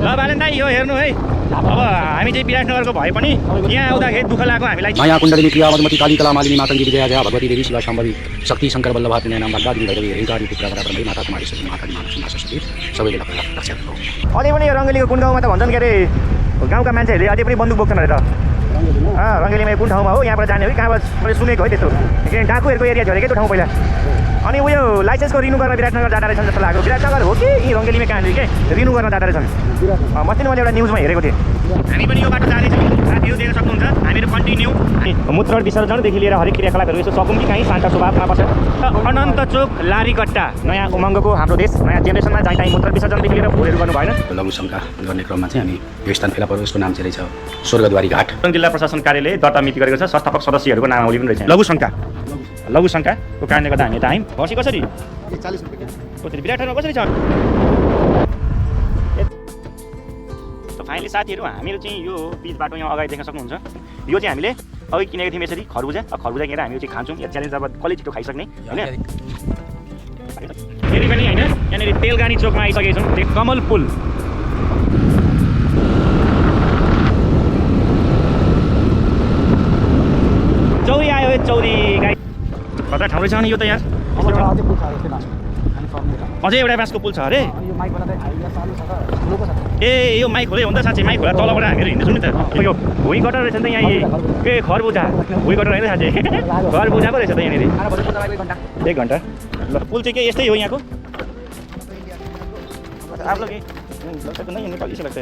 ल भ्यालेन्टाइन यो हेर्नु है अब हामी चाहिँ विराटनगरको भए पनि यहाँ आउँदाखेरि दुःख लाग्यो हामीलाई माया कुण्डलिनी प्रिया मधुमती काली कला मालिनी मातंगी विजया जया भगवती देवी शिवा शाम्भवी शक्ति शंकर बल्लभा त्रिनयना भगवती भैरवी हेरिकारी पुत्र भरतरमणी माता कुमारी सती माता मानसी सरस्वती सबैले रक्षा गर्नु। अझै पनि यो रङ्गेलीको कुन गाउँमा त भन्छन् के अरे गाउँका मान्छेहरूले अझै पनि बन्दुक बोक्छन् अरे त रङ्गेलीमा कुन ठाउँमा हो यहाँबाट जाने हो कि कहाँबाट मैले सुनेको है त्यस्तो किनभने डाकुहरूको एरिया झरेकै त्यो ठाउँ पहिला अनि उयो लाइसेन्सको रिन्यू गरेर विराटनगर जाँदा रहेछन् जस्तो लाग्यो विराटनगर हो कि यी रङ्गेलीमै कहाँनिर के रिन्यू गर्न जाँदा रहेछन् मसिनो मैले एउटा न्युजमा हेरेको थिएँ हामी पनि यो बाटो जाँदैछौँ साथीहरू देख्न सक्नुहुन्छ हामीहरू कन्टिन्यू मूत्र विसर्जनदेखि लिएर हरेक क्रियाकलापहरू यसो सकौँ कि कहीँ शान्त स्वभावमा बस्छ अनन्त चोक लारीकट्टा नयाँ उमङ्गको हाम्रो देश नयाँ जेनेरेसनमा जहीँ तहीँ मूत्र विसर्जनदेखि लिएर भोरहरू गर्नु भएन लघु शङ्का गर्ने क्रममा चाहिँ हामी यो स्थान फेला पऱ्यो यसको नाम चाहिँ रहेछ स्वर्गद्वारी घाट जिल्ला प्रशासन कार्यालय दर्ता मिति गरेको छ संस्थापक सदस्यहरूको नामावली पनि रहेछ लघु शङ्काको कारणले गर्दा हामी यता आयौँ भर्सी कसरी 40 रुपियाँ कसरी विराटनगरमा कसरी छ फाइनली साथीहरू हामीहरू चाहिँ यो बिच बाटो यहाँ अगाडि देख्न सक्नुहुन्छ यो चाहिँ हामीले अघि किनेको थियौँ यसरी खरबुजा किनेर हामी चाहिँ खान्छौँ या च्यालेन्ज अब कसले छिटो खाइसक्ने होइन फेरि पनि होइन यहाँनिर तेलगानी चोकमा आइसकेको छौँ कमल पुल चौरी आयो चौरी गाई कता ठाउँ रहेछ नि यो त यहाँ अझै एउटा बाँसको पुल छ अरे ए यो माइक खोले हो नि त साँच्चै माइक खोला तलबाट हामीहरू हिँड्दैछौँ नि त यो भुइँ कटर रहेछ नि त यहाँ के खरबुजा भुइँ कटर होइन साँच्चै खरबुजा पो रहेछ त यहाँनिर 1 घन्टा ल पुल चाहिँ के यस्तै हो यहाँको आफ्नो के नेपाली से लाग्छ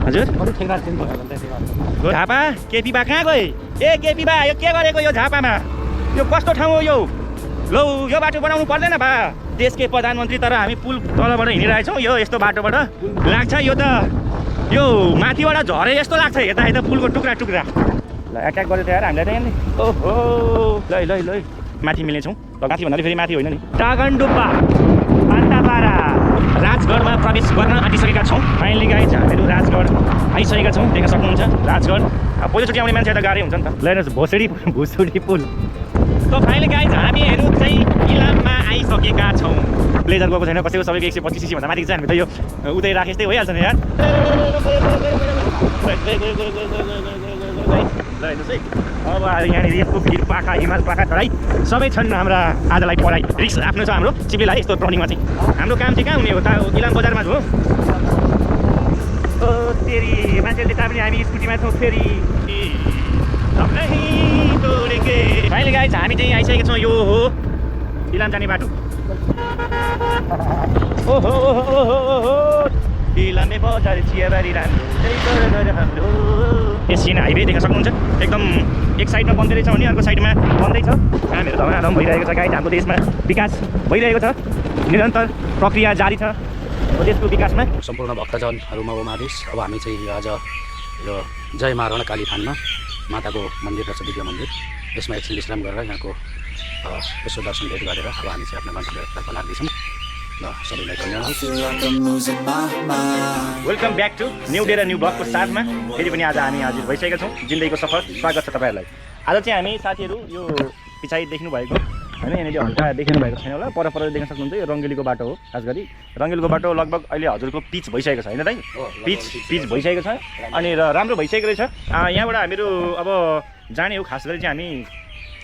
हजुर झापा केपी बा कहाँ गए ए केपी बा यो के गरेको यो झापामा यो कस्तो ठाउँ हो यो लौ यो बाटो बनाउनु पर्दैन बा देशकै प्रधानमन्त्री तर हामी पुल तलबाट हिँडिरहेछौँ यो यस्तो बाटोबाट लाग्छ यो त यो माथिबाट झरे यस्तो लाग्छ हेर्दा पुलको टुक्रा टुक्रा ल एट्याक गरेर यार हामीलाई त यहाँले ओहो ल माथि मिल्नेछौँ माथि भन्नाले फेरि माथि होइन नि टागनडुब्बा पान्टापारा राजगढमा प्रवेश गर्न आँटिसकेका छौँ फाइनली गाइज हामीहरू राजगढ आइसकेका छौँ देख्न सक्नुहुन्छ राजगढ पहिलोचोटि आउने मान्छे त गाह्रै हुन्छ नि त ल हेर्नुहोस् भुसुडी पुल त फाइनली गाइज हामीहरू चाहिँ इलाममा आइसकेका छौँ ब्लेजर गएको छैन कसैको सबैको 125cc भन्दा माथि चाहिँ हामी त यो उतै राखे जस्तै भइहाल्छ नि यार ल हेर्नुहोस् है अब यहाँनिर यस्तो भिड पाखा हिमाल पाखा चढाइ सबै छन् हाम्रा आजलाई पढाइ रिक्स आफ्नो छ हाम्रो चिप्लेलाई यस्तो टर्निङमा चाहिँ हाम्रो काम चाहिँ कहाँ हुने हो त इलाम बजारमा हो ओ तेरी मान्छेले तापनि हामी स्कुटीमा छौँ फेरि फाइनली गाइज हामी चाहिँ आइसकेका छौँ यो हो इलाम जाने बाटो ओहो इलामे बजार चियाबारी राम्रो एसियन हाइवे देख्न सक्नुहुन्छ एकदम एक साइडमा बन्दै रहेछ भने अर्को साइडमा बन्दैछ कामहरू धमाधम भइरहेको छ गाइज हाम्रो देशमा विकास भइरहेको छ निरन्तर प्रक्रिया जारी छ देशको विकासमा सम्पूर्ण भक्तजनहरूमा उमादेश अब हामी चाहिँ आज यो जय मा रणकाली थानमा माताको मन्दिर रहेछ दिव्य मन्दिर यसमा एकछिन विश्राम गरेर यहाँको यसो दर्शन भेट गरेर अब हामी चाहिँ आफ्नो गन्तव्यतर्फ लाग्दैछौँ ल सबैलाई welcome back to new day र न्यू ब्लगको साथमा फेरि पनि आज हामी हाजिर भइसकेका छौँ जिन्दगीको सफर स्वागत छ तपाईँहरूलाई आज चाहिँ हामी साथीहरू यो पछाडि देख्नु भएको होइन यहाँनिर हल्का देखिनु भएको छैन होला पर देख्न सक्नुहुन्छ यो रङ्गेलीको बाटो हो खास गरी रङ्गेलीको बाटो लगभग अहिले हजुरको पिच भइसकेको छ होइन दाइ पिच भइसकेको छ अनि राम्रो भइसकेको रहेछ यहाँबाट हामीहरू अब जाने हो खास गरी चाहिँ हामी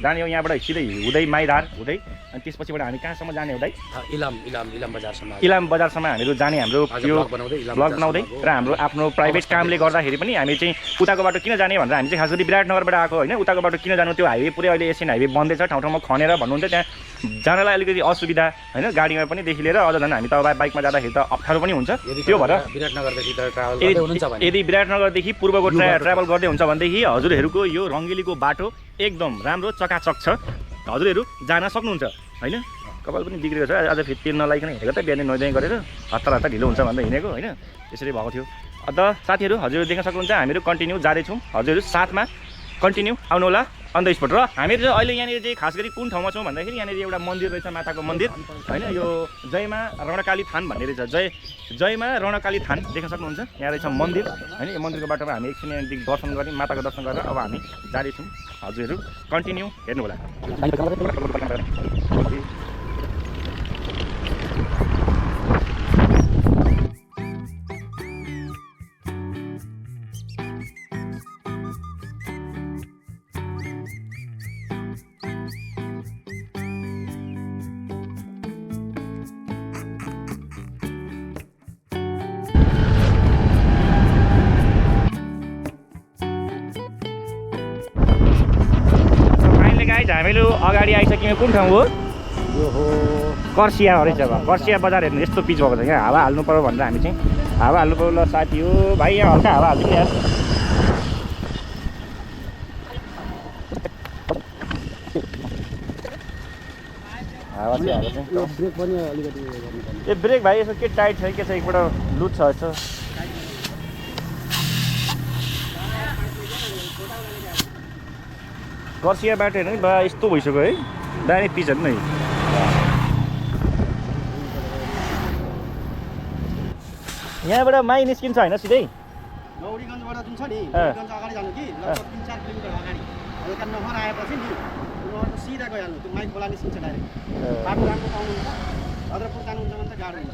जाने हो यहाँबाट सिधै हुँदै माइधार हुँदै अनि त्यसपछिबाट हामी कहाँसम्म जाने हो दाइ इलाम बजारसम्म हामीहरू जाने हाम्रो यो ब्लग बनाउँदै र हाम्रो आफ्नो प्राइभेट कामले गर्दाखेरि पनि हामी चाहिँ उताको बाटो किन जाने भनेर हामी चाहिँ खास गरी विराटनगरबाट आएको होइन उताको बाटो किन जानु त्यो हाइवे पुरै अहिले एसियन हाइवे बन्दै छ ठाउँ ठाउँमा खनेर भन्नुहुन्छ त्यहाँ जानलाई अलिकति असुविधा होइन गाडीमा पनि देखि लिएर अझ झन् हामी त बाइकमा जाँदाखेरि त अप्ठ्यारो पनि हुन्छ त्यो भएर यदि विराटनगरदेखि पूर्वको ट्राभल गर्दै हुन्छ भनेदेखि हजुरहरूको यो रङ्गेलीको बाटो एकदम राम्रो चकाचक छ हजुरहरू जान सक्नुहुन्छ होइन कपाल पनि बिग्रेको छ आज फेरि तेल नलाइकन हिँडेको त बिहानै नुहाइ गरेर हतार ढिलो हुन्छ भनेर हिँडेको होइन त्यसरी भएको थियो अन्त साथीहरू हजुरहरू देख्न सक्नुहुन्छ हामीहरू कन्टिन्यू जाँदैछौँ हजुरहरू साथमा कन्टिन्यू आउनु होला अन द स्पट र हामीहरू चाहिँ अहिले यहाँनिर चाहिँ खास गरी कुन ठाउँमा छौँ भन्दाखेरि यहाँनिर एउटा मन्दिर रहेछ माताको मन्दिर होइन यो जयमा रणकाली थान भन्ने रहेछ जयमा रणकाली थान देख्न सक्नुहुन्छ यहाँ रहेछ मन्दिर होइन यो मन्दिरको बाटोमा हामी एकछिन यहाँदेखि दर्शन गऱ्यौँ माताको दर्शन गरेर अब हामी जाँदैछौँ हजुरहरू कन्टिन्यू हेर्नु होला पहिलो अगाडि आइसक्यौँ कुन ठाउँ हो यो हो कर्सिया रहेछ अब कर्सिया बजार हेर्नु यस्तो पिच भएको छ क्या हावा हाल्नु पऱ्यो भनेर हामी चाहिँ हावा हाल्नु पऱ्यो ल साथी हो भाइ यहाँ हल्का हावा हालिदिनु यार हावा चाहिँ हावा चाहिँ यो ब्रेक पनि अलिकति गर्नुपर्ने ए ब्रेक भाइ यसो के टाइट छ के छ एकपल्ट लुज छ यसो कर्सिया बाटो हेर्नु नि बा यस्तो भइसक्यो है डाइरेक्ट पिच हेर्नु न यहाँबाट माई निस्किन्छ होइन सिधै गौरीगञ्जबाट जुन छ नि गौरीगञ्ज अगाडि जानु कि लगभग 3-4 किलोमिटर अगाडि हल्का नहर आएपछि नि नहरको सिधा गइहाल्नु त्यो माइ खोला निस्किन्छ डाइरेक्ट बाटो राम्रो पाउनुहुन्छ भद्रपुर जानुहुन्छ भने त गाह्रो हुन्छ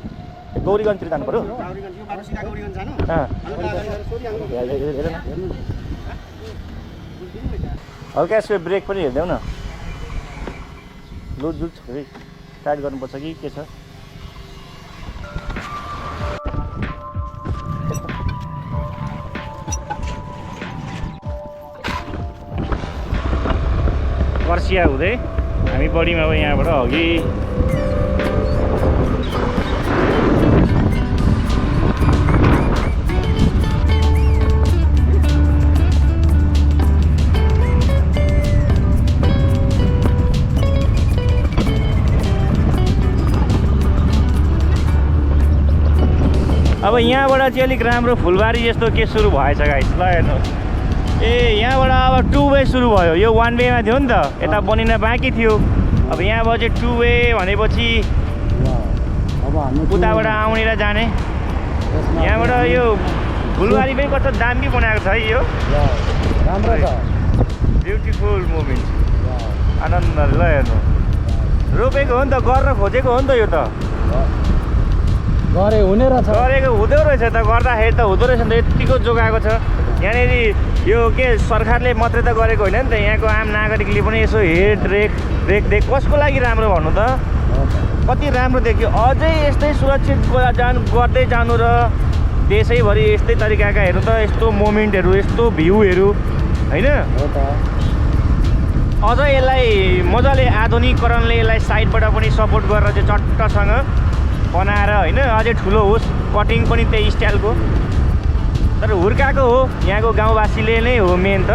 गौरीगञ्जतिर जानु पऱ्यो गौरीगञ्ज यो बाटो सिधा गौरीगञ्ज जानु हल्का अगाडि गएर सोधिहाल्नु हल्का यसको ब्रेक पनि हेरिदेऊ न लुज लुज छ टाइट गर्नुपर्छ कि के छ कर्सिया हुँदै हामी बढीमा अब यहाँबाट अघि अब यहाँबाट चाहिँ अलिक राम्रो फुलबारी जस्तो के सुरु भएछ गाइस ल हेर्नु ए यहाँबाट अब 2 वे सुरु भयो यो 1 वेमा थियो नि त यता बनिन बाँकी थियो अब यहाँबाट चाहिँ 2 वे भनेपछि उताबाट आउने र जाने यहाँबाट यो फुलबारी पनि कस्तो दामी बनाएको छ है यो राम्रो छ ब्युटिफुल मुभमेन्ट आनन्द ल हेर्नु रोपेको हो नि त गर्न खोजेको हो नि त यो त गरे हुने रहेछ गरेको हुँदो रहेछ त गर्दाखेरि त हुँदो रहेछ नि त यतिको जोगाएको छ यहाँनिर यो के सरकारले मात्रै त गरेको होइन नि त यहाँको आम नागरिकले पनि यसो हेड रेखदेख कसको लागि राम्रो भन्नु त कति राम्रो देखियो अझै यस्तै सुरक्षित गर्दै जानु र देशैभरि यस्तै तरिकाका हेर्नु त यस्तो मोमेन्टहरू यस्तो भ्यूहरू होइन अझ यसलाई मजाले आधुनिकीकरणले यसलाई साइडबाट पनि सपोर्ट गरेर चाहिँ चट्टसँग बनाएर होइन अझै ठुलो होस् कटिङ पनि त्यही स्टाइलको तर हुर्काएको हो यहाँको गाउँवासीले नै हो मेन त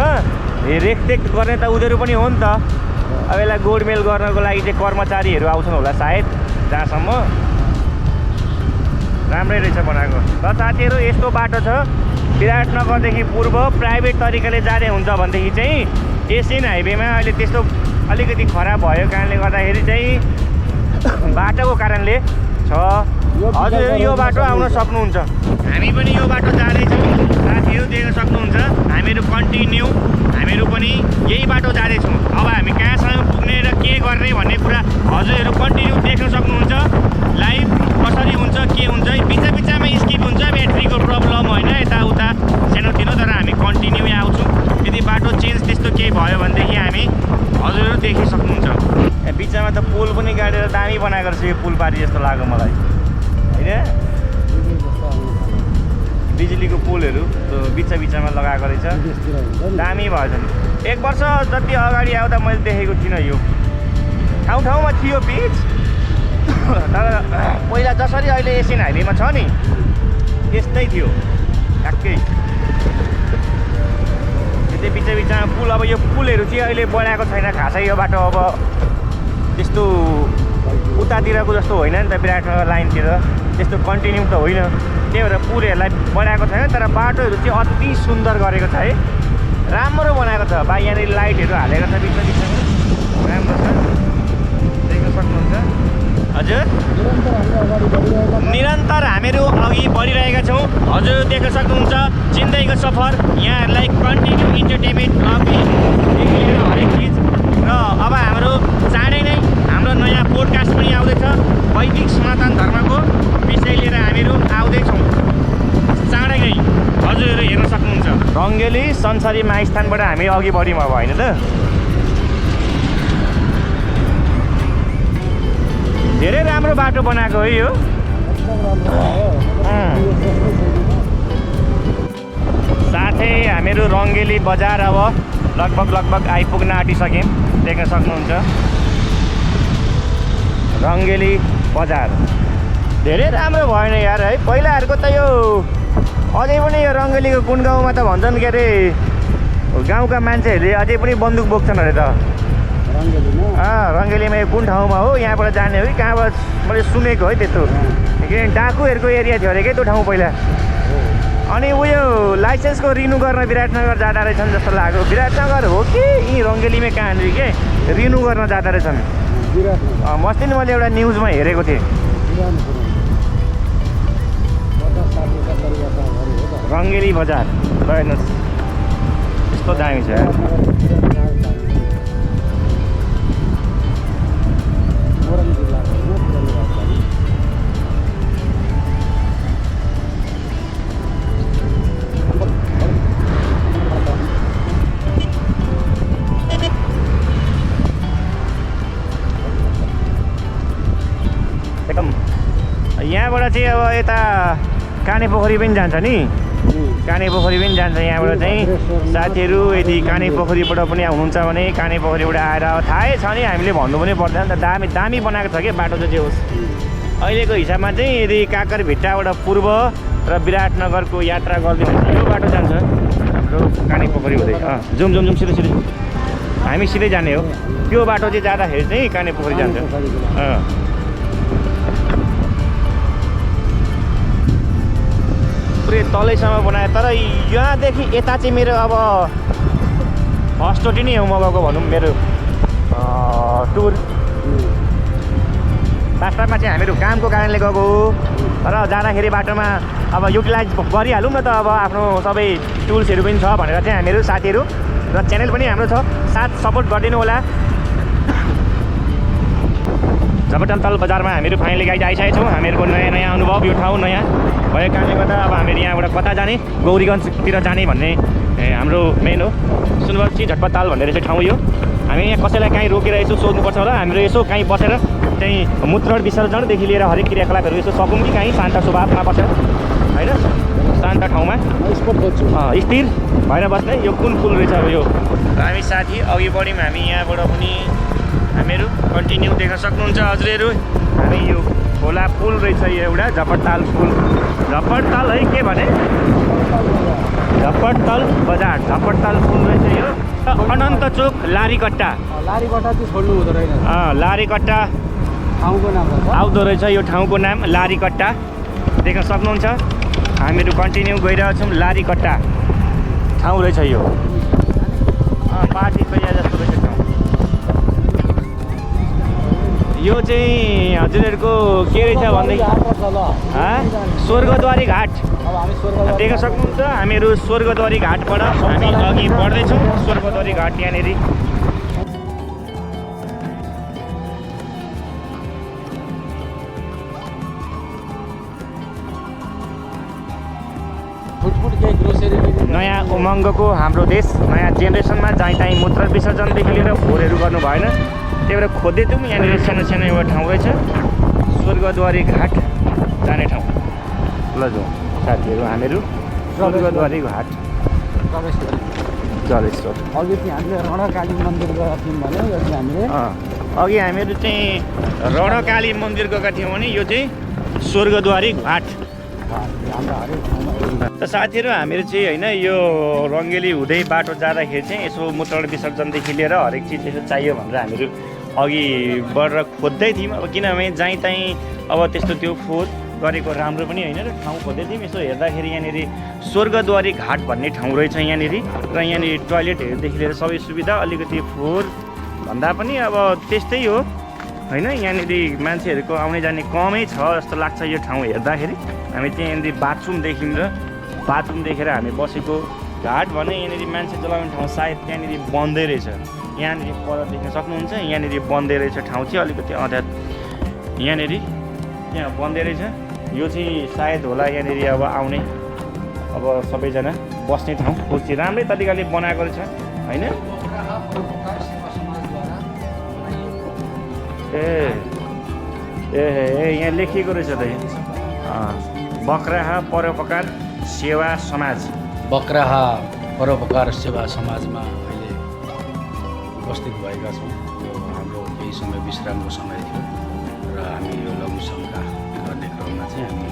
रेखदेख गर्ने त उनीहरू पनि हो नि त अब यसलाई गोडमेल गर्नको लागि चाहिँ कर्मचारीहरू आउँछन् होला सायद जहाँसम्म राम्रै रहेछ बनाएको र साथीहरू यस्तो बाटो छ विराटनगरदेखि पूर्व प्राइभेट तरिकाले जाने हुन्छ भनेदेखि चाहिँ एसियन हाइवेमा अहिले त्यस्तो अलिकति खराब भएको कारणले गर्दाखेरि चाहिँ बाटोको कारणले छ हजुर यो बाटो आउन सक्नुहुन्छ हामी पनि यो बाटो जाँदैछौँ साथीहरू देख्न सक्नुहुन्छ हामीहरू कन्टिन्यू हामीहरू पनि यही बाटो जाँदैछौँ अब हामी कहाँसम्म पुग्ने र के गर्ने भन्ने कुरा हजुरहरू कन्टिन्यू देख्न सक्नुहुन्छ लाइभ कसरी हुन्छ के हुन्छ बिचमा स्किप हुन्छ ब्याट्रीको प्रब्लम होइन यताउता सानोतिनो तर हामी कन्टिन्यू आउँछौँ यदि बाटो चेन्ज त्यस्तो केही भयो भनेदेखि हामी हजुरहरू देखि सक्नुहुन्छ बिचमा त पुल पनि गाडेर दामी बनाएको रहेछ यो पुलबारी जस्तो लाग्यो मलाई होइन बिजुलीको पोलहरू बिचमा लगाएको रहेछ दामी भएछ नि 1 वर्ष जति अगाडि आउँदा मैले देखेको थिइनँ यो ठाउँमा थियो पिच तर पहिला जसरी अहिले एसियन हाइवेमा छ नि त्यस्तै थियो ठ्याक्कै त्यो बिचमा पुल अब यो पुलहरू चाहिँ अहिले बढाएको छैन खासै यो बाटो अब त्यस्तो उतातिरको जस्तो होइन नि त विराटनगर लाइनतिर त्यस्तो कन्टिन्यू त होइन त्यही भएर पुलहरूलाई बढाएको छैन तर बाटोहरू चाहिँ अति सुन्दर गरेको छ है राम्रो बनाएको छ बा यहाँनिर लाइटहरू हालेको छ बिचमा राम्रो छ देख्न सक्नुहुन्छ हजुर निरन्तर हामीहरू अघि बढिरहेका छौँ हजुर देख्न सक्नुहुन्छ जिन्दगीको सफर यहाँहरूलाई कन्टिन्यू इन्टरटेनमेन्ट ब्लगदेखि लिएर हरेक चिज र अब हाम्रो चाँडै नै हाम्रो नयाँ पोडकास्ट पनि आउँदैछ वैदिक सनातन धर्मको विषय लिएर हामीहरू आउँदैछौँ चाँडै नै हजुरहरू हेर्न सक्नुहुन्छ रङ्गेली संसारी महास्थानबाट हामी अघि बढ्यौँ अब होइन त धेरै राम्रो बाटो बनाएको है यो साथै हामीहरू रङ्गेली बजार अब लगभग आइपुग्न आँटिसक्यौँ देख्न सक्नुहुन्छ रङ्गेली बजार धेरै राम्रो भएन यार है। पहिलाहरूको त यो अझै पनि यो रङ्गेलीको कुन गाउँमा त भन्छन् के अरे गाउँका मान्छेहरूले अझै पनि बन्दुक बोक्छन् अरे त। रङ्गेलीमा यो कुन ठाउँमा हो, यहाँबाट जाने हो कि कहाँबाट मैले सुनेको है त्यस्तो, किनभने डाकुहरूको एरिया थियो अरे क्या त्यो ठाउँ पहिला। अनि उयो लाइसेन्सको रिन्यू गर्न विराटनगर जाँदा रहेछन् जस्तो लाग्यो। विराटनगर हो कि यहीँ रङ्गेलीमै कहाँनिर के रिन्यू गर्न जाँदा रहेछन्। मस्ती नै मैले एउटा न्युजमा हेरेको थिएँ। रङ्गेली बजार ल हेर्नुहोस् यस्तो दामी छ यार। एकदम यहाँबाट चाहिँ अब यता काने पोखरी पनि जान्छ नि, काने पोखरी पनि जान्छ। यहाँबाट चाहिँ साथीहरू यदि काने पोखरीबाट पनि हुनुहुन्छ भने काने पोखरीबाट आएर थाहै छ नि, हामीले भन्नु पनि पर्दैन त। दामी दामी बनाएको छ क्या बाटो चाहिँ होस् अहिलेको हिसाबमा चाहिँ। यदि काकरभिट्टाबाट पूर्व र विराटनगरको यात्रा गरिदिनु यो बाटो जान्छ हाम्रो काने पोखरी हुँदै। जुम जुम जुम सिधै सिधै हामी सिधै जाने हो। त्यो बाटो चाहिँ जाँदाखेरि चाहिँ काने पोखरी जान्छ। पुरै तलैसम्म बनायो। तर यहाँदेखि यता चाहिँ मेरो अब फर्स्टचोटि नै हो म गएको भनौँ मेरो टुर। वास्तवमा चाहिँ हामीहरू कामको कारणले गएको हो, तर जाँदाखेरि बाटोमा अब युटिलाइज गरिहालौँ न त। अब आफ्नो सबै टुल्सहरू पनि छ भनेर चाहिँ हामीहरू साथीहरू र च्यानल पनि हाम्रो छ, साथ सपोर्ट गरिदिनु होला। झपटन्तल बजारमा हामीहरू फाइनली गाइड आइसकेका छौँ। हामीहरूको नयाँ नयाँ अनुभव, यो ठाउँ नयाँ भएको कारणले गर्दा अब हामीहरू यहाँबाट कता जाने, गौरीगञ्जतिर जाने भन्ने हाम्रो मेन हो। सुनवरसी झटपताल भन्ने रहेछ ठाउँ यो। हामी यहाँ कसैलाई कहीँ रोकेर यसो सोध्नुपर्छ होला, हामीहरू यसो कहीँ बसेर चाहिँ मूत्र विसर्जनदेखि लिएर हरेक क्रियाकलापहरू यसो सकौँ कि कहीँ शान्त स्वभावमा बसेर होइन, शान्त ठाउँमा स्थिर भएर बस्ने। यो कुन पुल रहेछ अब यो। हामी साथी अघि बढ्यौँ, हामी यहाँबाट पनि हामीहरू कन्टिन्यू देख्न सक्नुहुन्छ हजुरहरू। हामी यो खोला पुल रहेछ यो एउटा झपटताल पुल। झपटताल है के भने झपटताल बजार, झपटताल पुल रहेछ यो। अनन्त चोक लारीकट्टा चाहिँ छोड्नु हुँदो रहेछ। लारीकट्टा ठाउँको नाम आउँदो रहेछ। यो ठाउँको नाम लारीकट्टा देख्न सक्नुहुन्छ। हामीहरू कन्टिन्यू गइरहेको छौँ। लारीकट्टा ठाउँ रहेछ यो। पार्टी कैया जस्तो रहेछ ठाउँ यो चाहिँ हजुरहरूको के रहेछ भनेदेखि स्वर्गद्वारी घाट देख्न सक्नुहुन्छ। हामीहरू स्वर्गद्वारी घाटबाट हामी अघि बढ्दैछौँ। स्वर्गद्वारी घाट यहाँनिर नयाँ उमङ्गको हाम्रो देश नयाँ जेनेरेसनमा जहीँ तहीँ मूत्र विसर्जनदेखि लिएर फोहोरहरू गर्नु भएन। त्यही भएर खोज्दै थियौँ। यहाँनिर सानो सानो एउटा ठाउँ रहेछ स्वर्गद्वारी घाट जाने ठाउँ। ल जाउँ साथीहरू हामीहरू स्वर्गद्वारी घाट जलेश्वर। अघि चाहिँ हामीले रणकाली मन्दिर गएका थियौँ भने अघि हामीहरू चाहिँ रणकाली मन्दिर गएका थियौँ भने यो चाहिँ स्वर्गद्वारी घाट। त साथीहरू हामीहरू चाहिँ होइन यो रङ्गेली हुँदै बाटो जाँदाखेरि चाहिँ यसो मूत्र विसर्जनदेखि लिएर हरेक चिज यसो चाहियो भनेर हामीहरू अघि बढेर खोज्दै थियौँ। अब किनभने जहीँ तहीँ अब त्यस्तो त्यो फोहोर गरेको राम्रो पनि होइन र ठाउँ खोज्दै थियौँ। यसो हेर्दाखेरि यहाँनिर स्वर्गद्वारी घाट भन्ने ठाउँ रहेछ यहाँनिर। र यहाँनिर टोयलेटहरूदेखि लिएर सबै सुविधा, अलिकति फोहोर भन्दा पनि अब त्यस्तै हो होइन। यहाँनिर मान्छेहरूको आउने जाने कमै छ जस्तो लाग्छ यो ठाउँ हेर्दाखेरि। हामी चाहिँ यहाँनिर बाथरुम देख्यौँ र बाथरुम देखेर हामी बसेको घाट भने यहाँनिर मान्छे जलाउने ठाउँ सायद त्यहाँनिर बन्दै रहेछ। यहाँनिर पर देख्न सक्नुहुन्छ। यहाँनिर बन्दै रहेछ ठाउँ चाहिँ अलिकति अध्यात यहाँनिर त्यहाँ बन्दै रहेछ। यो चाहिँ सायद होला यहाँनिर अब आउने अब सबैजना बस्ने ठाउँ। कुर्सी राम्रै तरिकाले बनाएको रहेछ होइन। ए यहाँ लेखिएको रहेछ त बक्राहा परोपकार सेवा समाज। बक्राहा परोपकार सेवा समाजमा अहिले उपस्थित भएका छौँ। यो हाम्रो केही समय विश्रामको समय थियो र हामी यो लघु शङ्का गर्ने क्रममा चाहिँ हामी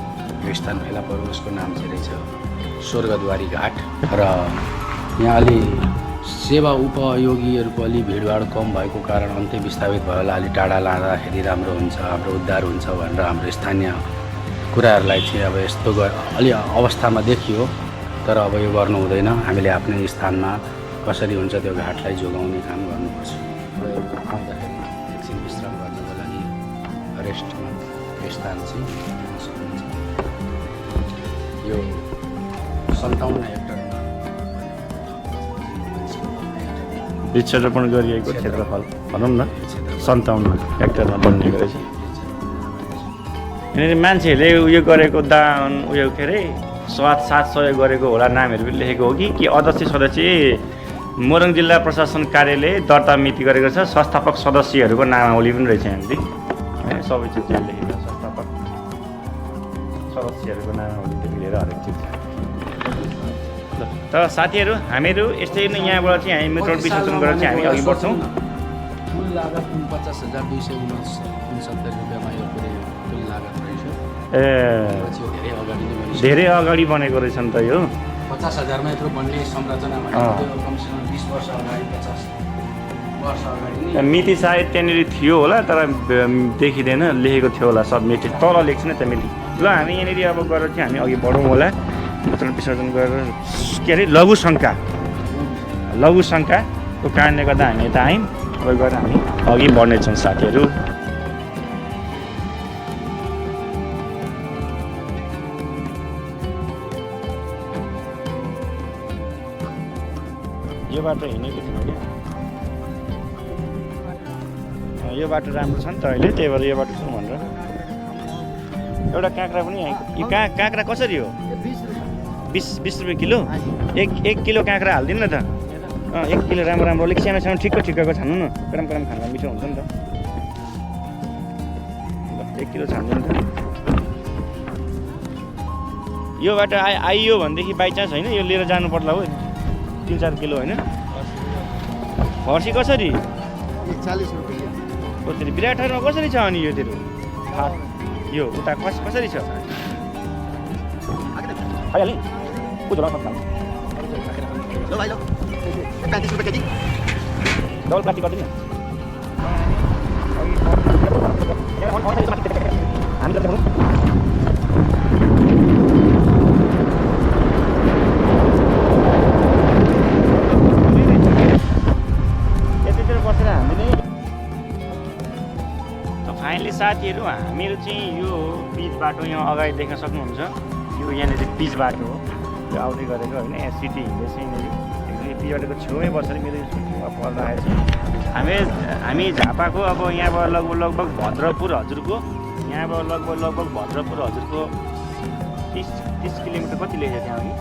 यो स्थान फेला पर्यो। यसको नाम चाहिँ रहेछ स्वर्गद्वारी घाट र यहाँ अलि सेवा उपयोगीहरूको अलि भिडभाड कम भएको कारण अन्त्य विस्थापित भयो होला। अलि टाढा लाँदाखेरि राम्रो हुन्छ, हाम्रो उद्धार हुन्छ भनेर हाम्रो स्थानीय कुराहरूलाई चाहिँ अब यस्तो अलि अवस्थामा देखियो। तर अब यो गर्नु हुँदैन, हामीले आफ्नै स्थानमा कसरी हुन्छ त्यो घाटलाई जोगाउने काम गर्नुपर्छ। आउँदाखेरि एकछिन विश्राम गर्नको लागि रेस्टमा यो स्थान चाहिँ सक्नुहुन्छ। यो 57 हेक्टरमा वृक्षारोपण गरिएको क्षेत्रफल भनौँ न 57 हेक्टरमा बनिएको रहेछ। यहाँनिर मान्छेहरूले उयो गरेको दान उयो के अरे साथ सहयोग गरेको होला नामहरू पनि लेखेको हो कि अध्यक्ष सदस्य मोरङ जिल्ला प्रशासन कार्यालय दर्ता मिति गरेको छ। संस्थापक सदस्यहरूको नामावली पनि रहेछ यहाँनिर होइन, सबै चिज यहाँ लेखेको छ। संस्थापक सदस्यहरूको नामावलीदेखि लिएर हरेक चिज। त साथीहरू हामीहरू यस्तै नै यहाँबाट चाहिँ हामी मेट्रो विसर्जन गरेर चाहिँ हामी अघि बढ्छौँ। कुल लागत 49,269 रुपियाँमा यो कुल लागत रहेछ। धेरै अगाडि बनेको रहेछ नि त यो। 50,000मा यत्रो बन्ने संरचना भनेको कमसेकम 20 वर्ष अगाडि 50 वर्ष अगाडि मिति सायद त्यहाँनिर थियो होला, तर देखिँदैन, लेखेको थियो होला सब मिति तल लेख्छ नि त मिति। ल हामी यहाँनिर अब गरेर चाहिँ हामी अघि बढौँ होला। मूत्र विसर्जन गरेर के अरे लघु शङ्काको कारणले गर्दा हामी यता आयौँ। अब गएर हामी अघि बढ्नेछौँ साथीहरू। यो बाटो हिँडेको थिएन क्या, यो बाटो राम्रो छ नि त अहिले, त्यही भएर यो बाटो छौँ भनेर। एउटा काँक्रा पनि यो काँक्रा कसरी हो? 20 रुपियाँ किलो। एक किलो काँक्रा हालिदिनु न त। 1 किलो राम्रो अलिक सानो ठिक्कको छान्नु न, क्रम खाँदा मिठो हुन्छ नि त। ल 1 किलो छान्दिनु त। यो बाटो आइयो भनेदेखि बाइचान्स होइन यो लिएर जानु पर्ला हो 3-4 किलो होइन। फर्सी कसरी? 40 रुपियाँ। कसरी विराटहरूमा कसरी छ अनि यो तेरो यो उता कसरी छ? आइहालेँ कुदो ल भाइ ल 35 रुपियाँ केजी। डबल प्लास्टिक गरिदिनु हामी त फाइनली साथीहरू हामीहरू चाहिँ यो पिच बाटो यहाँ अगाडि देख्न सक्नुहुन्छ। यो यहाँनिर पिच बाटो हो, यो आउँदै गरेको होइन। यहाँ सिटी हिँड्दैछ यहाँनिर। यो पिच बाटोको छेउमै बसेर मेरो सुटिङमा पर्दाखेरि चाहिँ हामी झापाको अब यहाँबाट लगभग भद्रपुर हजुरको 30 किलोमिटर कति लेखेको थियो अघि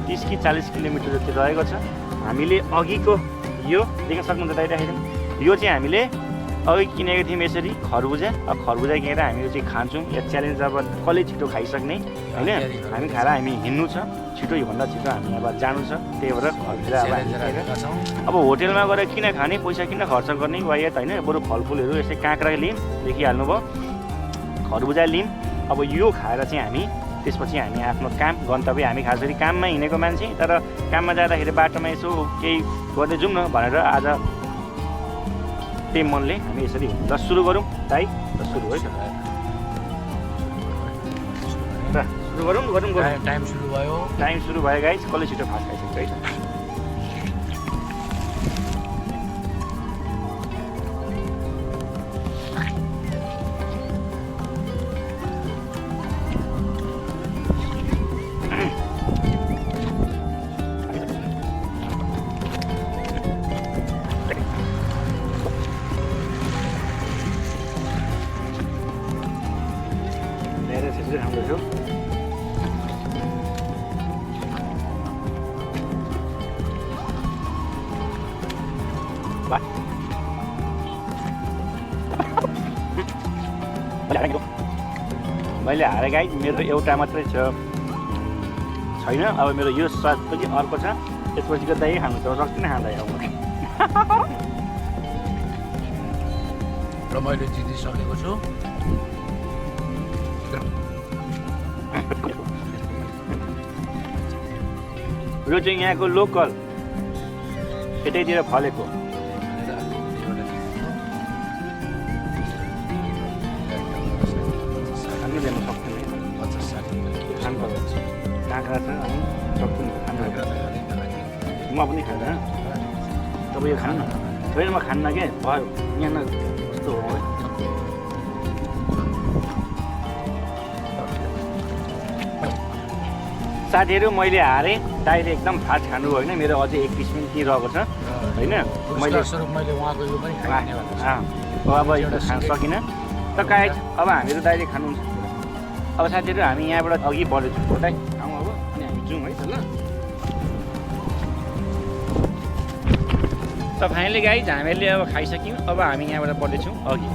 30 कि 40 किलोमिटर जति रहेको छ। हामीले अघिको यो देख्न सक्नुहुन्छ दाइराखेको यो चाहिँ हामीले अघि किनेको थियौँ यसरी खरबुजा किनेर हामीहरू चाहिँ खान्छौँ। यो च्यालेन्ज अब कसले छिटो खाइसक्ने होइन, हामी खाएर हामी हिँड्नु छ छिटो, योभन्दा छिटो हामी अब जानु छ। त्यही भएर खरबुजा अब होटेलमा गएर किन खाने, पैसा किन खर्च गर्ने वायत होइन। बरु फलफुलहरू यसै काँक्रा लियौँ, देखिहाल्नु भयो, खरबुजा लियौँ। अब यो खाएर चाहिँ हामी त्यसपछि हामी आफ्नो काम गन्तव्य, हामी खास गरी काममा हिँडेको मान्छे, तर काममा जाँदाखेरि बाटोमा यसो केही गर्दै जाउँ न भनेर आज त्यही मनले हामी यसरी ल सुरु गरौँ दाइ। ल सुरु है त, सुरु गरौँ। टाइम सुरु भयो गाइस। कसले छिटो फास्ट खाइसक्छ है त। हाम्रो थियो मैले हारे गाई, मेरो एउटा मात्रै छैन। अब मेरो यो स्वाद पनि अर्को छ, त्यसपछि त दाइ खानु छ सक्दिनँ खाँदा अब र मैले जितिसकेको छु। यो चाहिँ यहाँको लोकल यतैतिर फलेको खानु ल्याउनु सक्दैन काँक्रा छ अनि सक्छु म पनि खाँदैन तपाईँ यो खानु न होइन म खान्न के भयो यहाँ कस्तो हो है साथीहरू मैले हारेँ दाइले एकदम फास्ट खानु होइन मेरो अझै 1 पिस पनि रहेको छ होइन मैले उहाँको यो पनि खाने अब यो खान सकिनँ त काहीँ अब हामीहरू दाइले खानुहुन्छ अब साथीहरू हामी यहाँबाट अघि बढ्दैछौँ दाइ आउँ अब अनि हामी जाउँ है त ल त फाइनली गाइज हामीहरूले अब खाइसक्यौँ अब हामी यहाँबाट बढ्दैछौँ अघि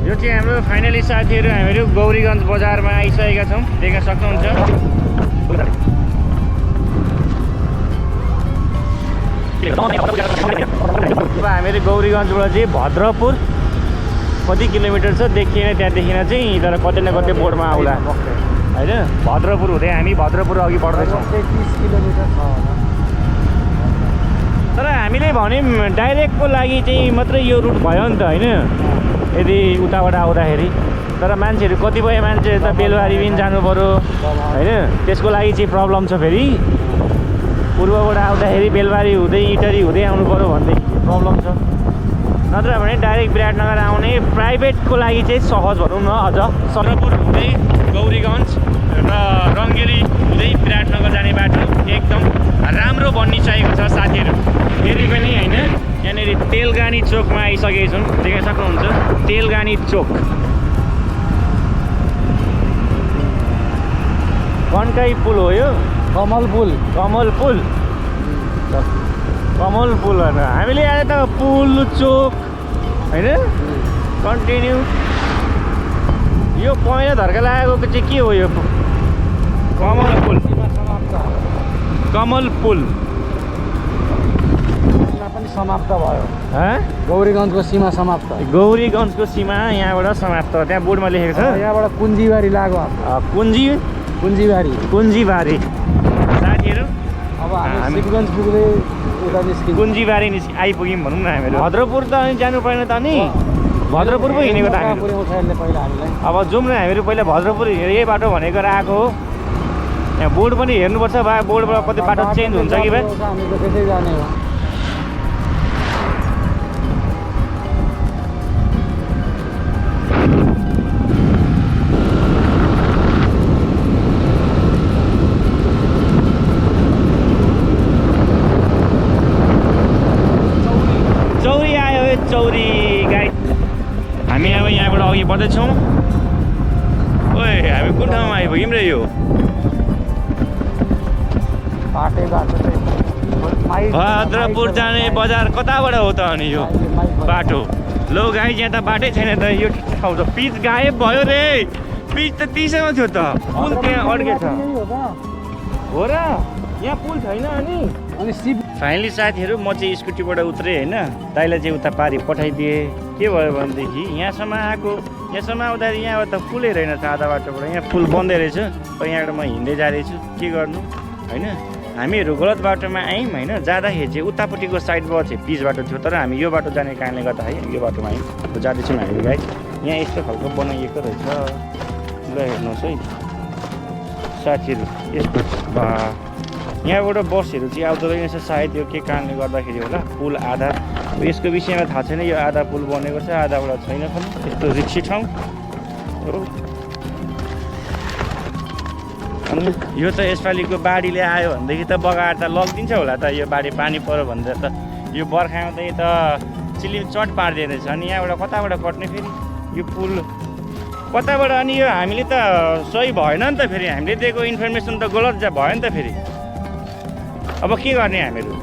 यो चाहिँ हाम्रो फाइनली साथीहरू हामीहरू गौरीगञ्ज बजारमा आइसकेका छौँ देख्न सक्नुहुन्छ अब हामीहरू गौरीगञ्जबाट चाहिँ भद्रपुर कति किलोमिटर छ देखिएन त्यहाँदेखि चाहिँ तर कतै न कतै बोर्डमा आउला होइन भद्रपुर हुँदै हामी भद्रपुर अघि बढ्दैछौँ 30 किलोमिटर छ होला तर हामीले भन्यौँ डाइरेक्टको लागि चाहिँ मात्रै यो रुट भयो नि त होइन यदि उताबाट आउँदाखेरि तर मान्छेहरू कतिपय मान्छे त बेलबारी पनि जानु पऱ्यो होइन त्यसको लागि चाहिँ प्रब्लम छ फेरि पूर्वबाट आउँदाखेरि बेलबारी हुँदै इटरी हुँदै आउनु पऱ्यो भन्दै प्रब्लम छ नत्र भने डाइरेक्ट विराटनगर आउने प्राइभेटको लागि चाहिँ सहज भनौँ न अझ सरपुर हुँदै गौरीगञ्ज र रङ्गेली हुँदै विराटनगर जाने बाटो एकदम राम्रो बनिसकेको छ साथीहरू फेरि पनि होइन यहाँनिर तेलगानी चोकमा आइसकेको छौँ देख्न सक्नुहुन्छ तेलगानी चोक कन्काई पुल हो यो कमल पुल कमल पुल होइन हामीले आए त पुल चोक होइन कन्टिन्यू यो पहिला धर्का लागेको चाहिँ के हो यो कमल पुल पनि समाप्त भयो गौरीगञ्जको सीमा समाप्त गौरीगञ्जको सीमा यहाँबाट समाप्त त्यहाँ बोर्डमा लेखेको छ यहाँबाट कुञ्जीबारी लाग्यो कुञ्जीबारी साथीहरू अब हामी शिवगञ्ज पुग्दै उता निस्किन्छ कुञ्जीबारी आइपुग्यौँ भनौँ न हामीहरू भद्रपुर त अनि जानु परेन त नि भद्रपुर पो हिँडेको त हामी पहिला हामीलाई अब जाउँ न हामीहरू पहिला भद्रपुर यही बाटो भनेको आएको हो यहाँ बोर्ड पनि हेर्नुपर्छ बा बोर्डबाट कति बाटो चेन्ज हुन्छ कि भाइ हामी त त्यसै जाने हो चौरी गाई हामी अब यहाँबाट अघि बढ्दैछौँ ओए हामी कुन ठाउँमा आइपुग्यौँ र यो भद्रपुर जाने बजार कताबाट हो त अनि यो बाटो लो गाई यहाँ त बाटै छैन त यो ठाउँ त पिच गायब भयो रे पिच त तिसैमा थियो त पुल त्यहाँ अड्केछ हो र यहाँ पुल छैन अनि फाइनली साथीहरू म चाहिँ स्कुटीबाट उत्रेँ होइन दाइलाई चाहिँ उता पारी पठाइदिएँ के भयो भनेदेखि यहाँसम्म आउँदाखेरि यहाँबाट त पुलै रहेनछ आधा बाटोबाट यहाँ पुल बन्दै रहेछ यहाँबाट म हिँड्दै जाँदैछु के गर्नु होइन हामीहरू गलत बाटोमा आयौँ होइन जाँदाखेरि चाहिँ उतापट्टिको साइडबाट चाहिँ पिच बाटो थियो तर हामी यो बाटो जाने कारणले गर्दाखेरि यो बाटोमा आयौँ जाँदैछौँ हामी गाई यहाँ यस्तो खालको बनाइएको रहेछ ल हेर्नुहोस् है साथीहरू यस्तो यहाँबाट बसहरू चाहिँ आउँदो रहेछ सायद यो के कारणले गर्दाखेरि होला पुल आधा यसको विषयमा थाहा छैन यो आधा पुल बनेको छ आधाबाट छैन पनि यस्तो रिक्सी ठाउँ हो अनि यो त यसपालिको बाढीले आयो भनेदेखि त बगाएर त लगिदिन्छ होला त यो बाढी पानी पऱ्यो भनेर त यो बर्खामा त चिलिम चट पारिदिएको रहेछ अनि यहाँबाट कताबाट कट्ने फेरि यो पुल कताबाट अनि यो हामीले त सही भएन नि त फेरि हामीले दिएको इन्फर्मेसन त गलत भयो नि त फेरि अब के गर्ने हामीहरू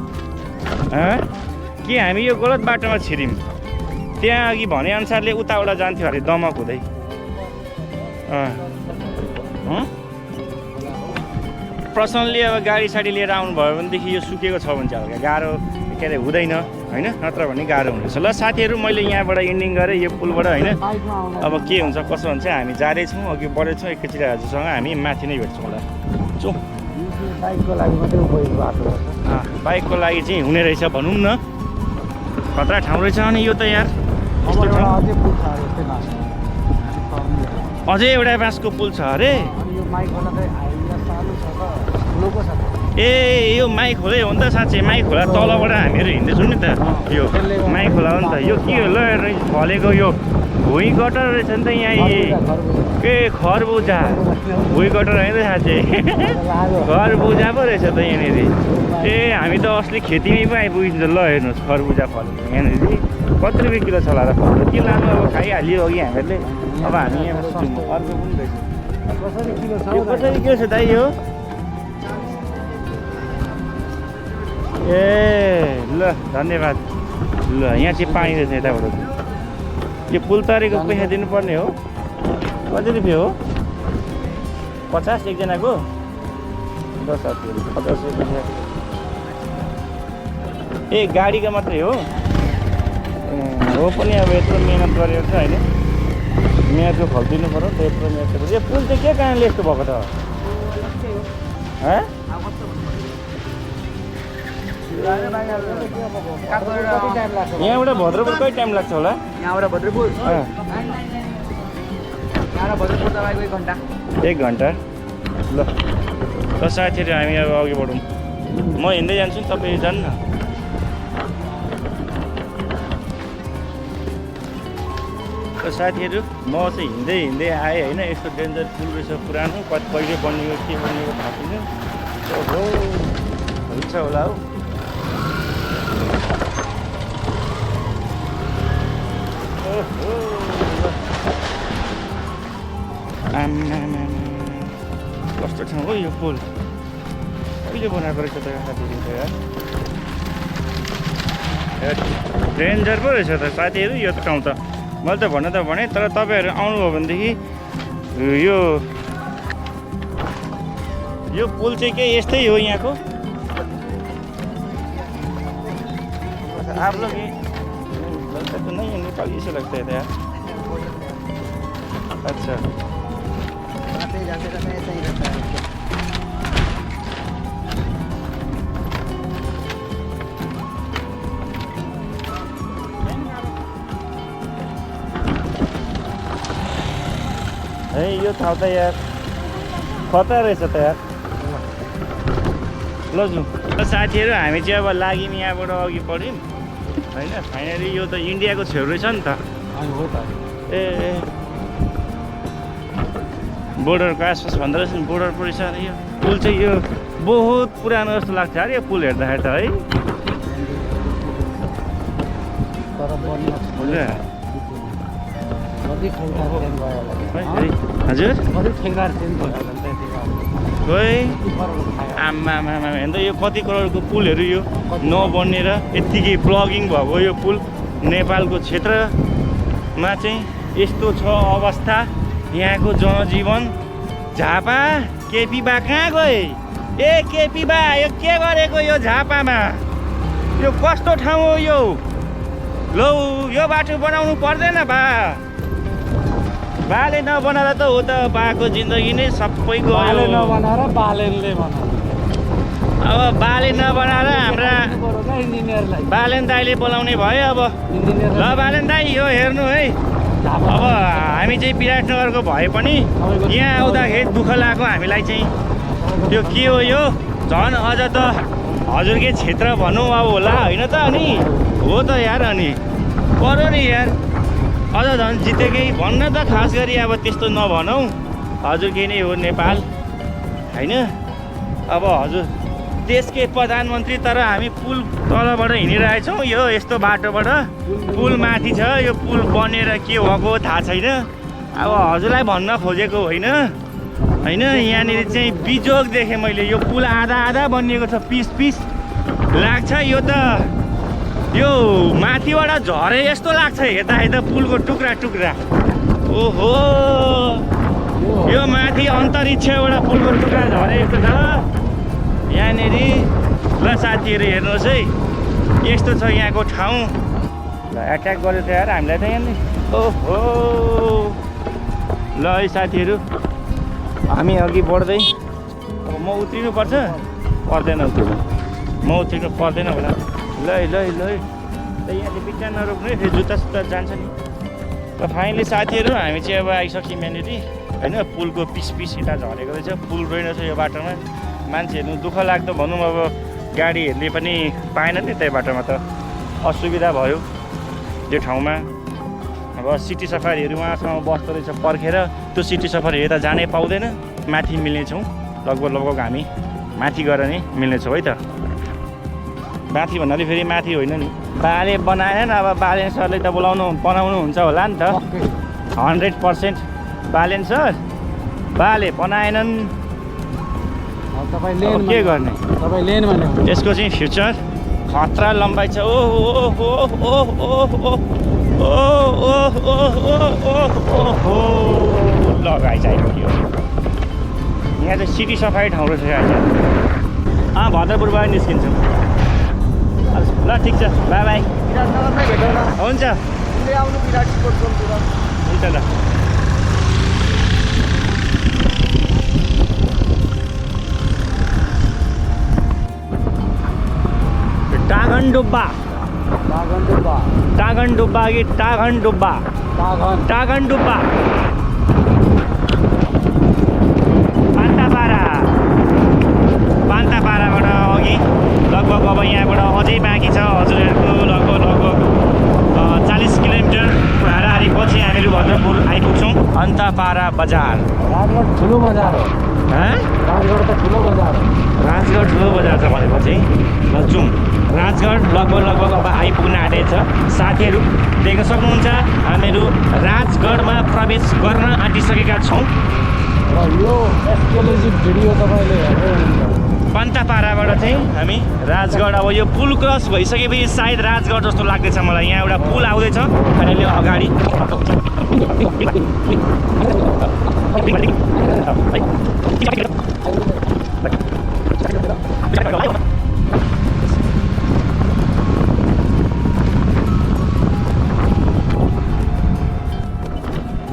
कि हामी यो गलत बाटोमा छिर्यौँ त्यहाँ अघि भनेअनुसारले उताबाट जान्थ्यो अरे दमक हुँदै पर्सनली अब गाडी साडी लिएर आउनुभयो भनेदेखि यो सुकेको छ भने चाहिँ हल्का गाह्रो के अरे हुँदैन होइन, नत्र भने गाह्रो हुनेछ। ल साथीहरू, मैले यहाँबाट इन्डिङ गरेँ यो पुलबाट होइन। अब के हुन्छ कसो हुन्छ हामी जाँदैछौँ, अघि बढ्दैछौँ। एकैचोटि हजुरसँग हामी माथि नै भेट्छौँ होला। जाउँ। बाइकको लागि मात्रै उपयोग बाटो बाइकको लागि चाहिँ हुने रहेछ भनौँ न, खतरा ठाउँ रहेछ। अनि यो त यार यस्तो ठाउँ अझै पुल छ जस्तै लाग्छ। अझै एउटा बाँसको पुल छ अरे। अनि यो माइक खोला चाहिँ हाइवे सानो छ त, ठुलोको छ। ए यो माई खोलै हो नि त साँच्चै। माई खोला तलबाट हामीहरू हिँड्दैछौँ नि त। यो माई खोला हो नि त। यो के हो ल फलेको यो भुइँ गटर रहेछ नि त यहाँ। ए खरबुजा भुइँ गटर होइन त साँच्चै, खरबुजा पो रहेछ त यहाँनिर। ए हामी त असली खेतीमै पो आइपुगिन्छ। ल हेर्नुहोस् खरबुजा फलेको यहाँनिर। कति रुपियाँ किलो छ होला र फल? के लानु अब खाइहाल्यो अघि हामीहरूले। अब हामी यहाँ अर्को पनि रहेछ। कसरी किलो छ? यो कसरी किलो छ दाइ यो? ए ल धन्यवाद। ल यहाँ चाहिँ पानी रहेछ यताबाट। यो पुल तरेको पैसा दिनुपर्ने हो। कति रुपियाँ हो? 50 एकजनाको? 10 साथीहरू 50 रुपियाँ। ए गाडीको मात्रै हो? हो पनि अब यत्रो मिहिनेत गरेको छ होइन, मिहिनेतको फल दिनु पऱ्यो नि त। यत्रो मिहिनेत। यो पुल चाहिँ के कारणले यस्तो भएको त? यहाँबाट भद्रपुर कति टाइम लाग्छ होला? यहाँबाट भद्रपुर तपाईँको 1 घन्टा। 1 घन्टा। ल त साथीहरू हामी अब अघि बढौँ। म हिँड्दै जान्छु नि, तपाईँ जान्न। त साथीहरू म चाहिँ हिँड्दै आएँ होइन। यस्तो डेन्जर पुल रहेछ पुरानो, कति कहिले बनियो के बनिएको थाहा छैन। ओहो हुन्छ होला हौ। कस्तो ठाउँ हो यो पुल? कहिले बनाएको रहेछ त साथीहरू त यार। डेन्जर पो रहेछ त साथीहरू यो ठाउँ त। मैले त भन्न त भनेँ, तर तपाईँहरू आउनुभयो भनेदेखि यो पुल चाहिँ के यस्तै हो यहाँको? आप लोग ये लगता तो नहीं है, नेपाली से लगता है यार। अच्छा जाते रहते ऐसा ही रहता है। है यो ठाउँ त यार खतरा रहेछ त यार। ल जाउँ। साथीहरू हामी चाहिँ अब लाग्यौँ यहाँबाट अघि बढ्यौँ होइन। फाइनली यो त इन्डियाको छेउ रहेछ नि त। हो त। ए बोर्डरको आसपास भन्दो रहेछ नि, बोर्डर परेछ अरे। यो पुल चाहिँ यो बहुत पुरानो जस्तो लाग्छ अरे यो पुल हेर्दाखेरि त है। तर बनिएको हजुर कति ठेकदार चेन्ज भयो होला नि त। खोइ आमा हेर्नु त यो कति करोडको पुलहरू यो नबनेर यत्तिकै ब्लगिङ भएको यो पुल नेपालको क्षेत्रमा चाहिँ यस्तो छ अवस्था। यहाँको जनजीवन। झापा केपी बा कहाँ गए? ए केपी बा यो के गरेको यो झापामा? यो कस्तो ठाउँ हो यो? लौ यो बाटो बनाउनु पर्दैन बा? बाले नबनाएर त हो त बाको जिन्दगी नै सबै गयो। नबनाएर बालेनले बनायो। अब बाले नबनाएर हाम्रा इन्जिनियरलाई बालेन दाईले बोलाउने भयो। अब ल बालेन दाई यो हेर्नु है। अब हामी चाहिँ विराटनगरको भए पनि यहाँ आउँदाखेरि दुःख लाग्यो हामीलाई चाहिँ। यो के हो यो? झन् अझ त हजुरकै क्षेत्र भनौँ अब होला होइन त? अनि हो त यार। अनि पऱ्यो नि यार। अझ झन् जितेकै भन्न त खास गरी अब त्यस्तो नभनौँ। हजुरकै नै हो नेपाल होइन। अब हजुर देशकै प्रधानमन्त्री, तर हामी पुल तलबाट हिँडिरहेछौँ। यो यस्तो बाटोबाट पुल माथि छ। यो पुल बनेर के भएको थाहा छैन। अब हजुरलाई भन्न खोजेको होइन। यहाँनिर चाहिँ बिजोग देखेँ मैले। यो पुल आधा आधा बनिएको छ, पिस पिस लाग्छ। यो त यो माथिबाट झरे जस्तो लाग्छ हेर्दाखेरि त पुलको टुक्रा टुक्रा। ओहो यो माथि अन्तरिक्षबाट पुलको टुक्रा झरे जस्तो छ। यहाँनिर ल साथीहरू हेर्नुहोस् है यस्तो छ यहाँको ठाउँ ल एट्याक गरेर त यार हामीलाई त यहाँनिर ओहो ल है साथीहरू हामी अघि बढ्दै अब म उत्रिनु पर्छ पर्दैन उत्रिनु म उत्रिनु पर्दैन होला ल है ल है ल है यहाँले बिचमा नरोक्नु है फेरि जुत्ता सुत्ता जान्छ नि र फाइनली साथीहरू हामी चाहिँ अब आइसक्यौँ यहाँनिर होइन पुलको पिस पिस यता झरेको रहेछ पुल रहेनछ यो बाटोमा मान्छेहरू दुःख लाग्दो भनौँ अब गाडीहरूले पनि पाएन नि त्यही बाटोमा त असुविधा भयो त्यो ठाउँमा अब सिटी सफारीहरू उहाँसँग बस्दो रहेछ पर्खेर त्यो सिटी सफारी यता जानै पाउँदैन माथि मिल्नेछौँ लगभग हामी माथि गएर नै मिल्नेछौँ है त माथि भन्नाले फेरि माथि होइन नि बाले बनाएन अब बालेन सरले त बनाउनु हुन्छ होला नि त 100% बालेन सर बाले बनाएनन् के गर्ने यसको चाहिँ फ्युचर खतरा लम्बाइ छ लगाइ चाहियो यहाँ चाहिँ सिटी सफारी ठाउँ रहेछ भद्रपुरबाट निस्किन्छौँ ल ठिक छ बाई बाई हुन्छ हुन्छ ल टागनडुब्बा कि टागनडुब्बा पान्तापाराबाट अघि लगभग अब यहाँबाट अझै बाँकी छ हजुरहरूको लगभग 40 किलोमिटर हाराहारी पछि हामीहरू भद्रपुर आइपुग्छौँ पान्तापारा बजार राजगढ ठुलो बजार हो राजगढ त ठुलो बजार हो राजगढ ठुलो बजार छ भनेपछि ल जाउँ राजगढ लगभग अब आइपुग्न आँटेको छ साथीहरू देख्न सक्नुहुन्छ हामीहरू राजगढमा प्रवेश गर्न आँटिसकेका छौँ र यो एक्सक्लुजिभ भिडियो तपाईँले हेर्नुहुन्छ पान्तापाराबाट चाहिँ हामी राजगढ अब यो पुल क्रस भइसकेपछि सायद राजगढ जस्तो लाग्दैछ मलाई यहाँ एउटा पुल आउँदैछ अहिले अगाडि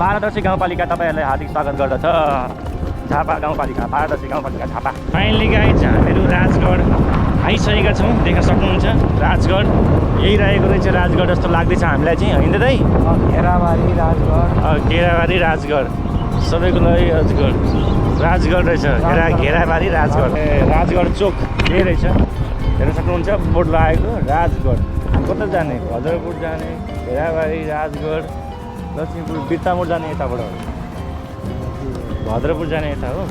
पारदर्शी गाउँपालिका तपाईँहरूलाई हार्दिक स्वागत गर्दछ झापा गाउँपालिका पारदर्शी गाउँपालिका झापा फाइनली गाइज हामीहरू राजगढ आइसकेका छौँ देख्न सक्नुहुन्छ राजगढ यही रहेको रहेछ राजगढ जस्तो लाग्दैछ हामीलाई चाहिँ होइन दाइ घेराबारी राजगढ सबैको लागि राजगढ रहेछ घेराबारी राजगढ राजगढ चोक यही रहेछ हेर्न सक्नुहुन्छ बोर्ड लगाएको राजगढ कता जाने भद्रपुर जाने घेराबारी राजगढ लक्ष्मीपुर बिर्तामोड जाने यताबाट भद्रपुर जाने यता हो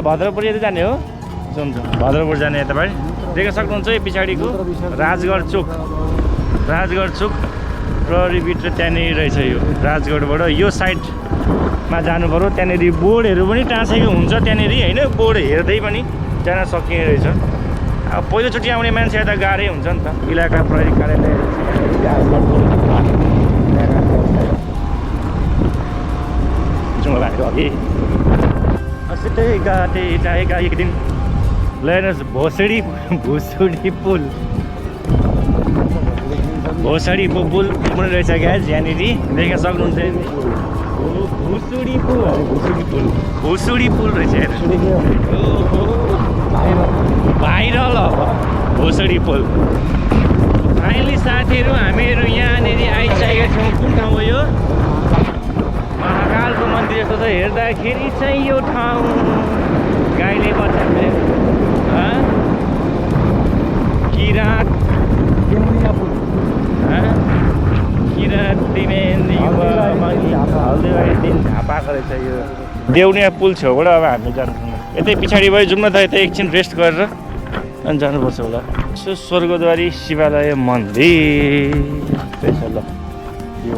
भद्रपुर यता जाने हो भद्रपुर जाने यताबाट देख्न सक्नुहुन्छ यो पछाडिको राजगढ चोक प्रहरीभित्र त्यहाँनिर रहेछ यो राजगढबाट यो साइडमा जानु पऱ्यो त्यहाँनिर बोर्डहरू पनि टाँसेको हुन्छ त्यहाँनिर होइन बोर्ड हेर्दै पनि जान सकिने रहेछ अब पहिलोचोटि आउने मान्छे त गाह्रै हुन्छ नि त इलाका प्रहरी कार्यालय अघि सिधै गाटे जाएगा एक दिन हेर्नुहोस् भोसडी पुल भोसडी पुल पनि रहेछ ग्यास यहाँनिर देख्न सक्नुहुन्छ भुसुडी पुल रहेछ भाइरल अब भोसडी पुल फाइनली साथीहरू हामीहरू यहाँनिर आइसकेका छौँ कुन ठाउँ हो यो महाकालको मन्दिर जस्तो त हेर्दाखेरि चाहिँ यो ठाउँ गाईले बच्चा किराँत हल्दीबारी दिन झापाको रहेछ यो देउनिया पुल छेउबाट अब हामी जान्छौँ यतै पछाडि भयो जाउँ न त यतै एकछिन रेस्ट गरेर अनि जानुपर्छ होला सो स्वर्गद्वारी शिवालय मन्दिर रहेछ ल यो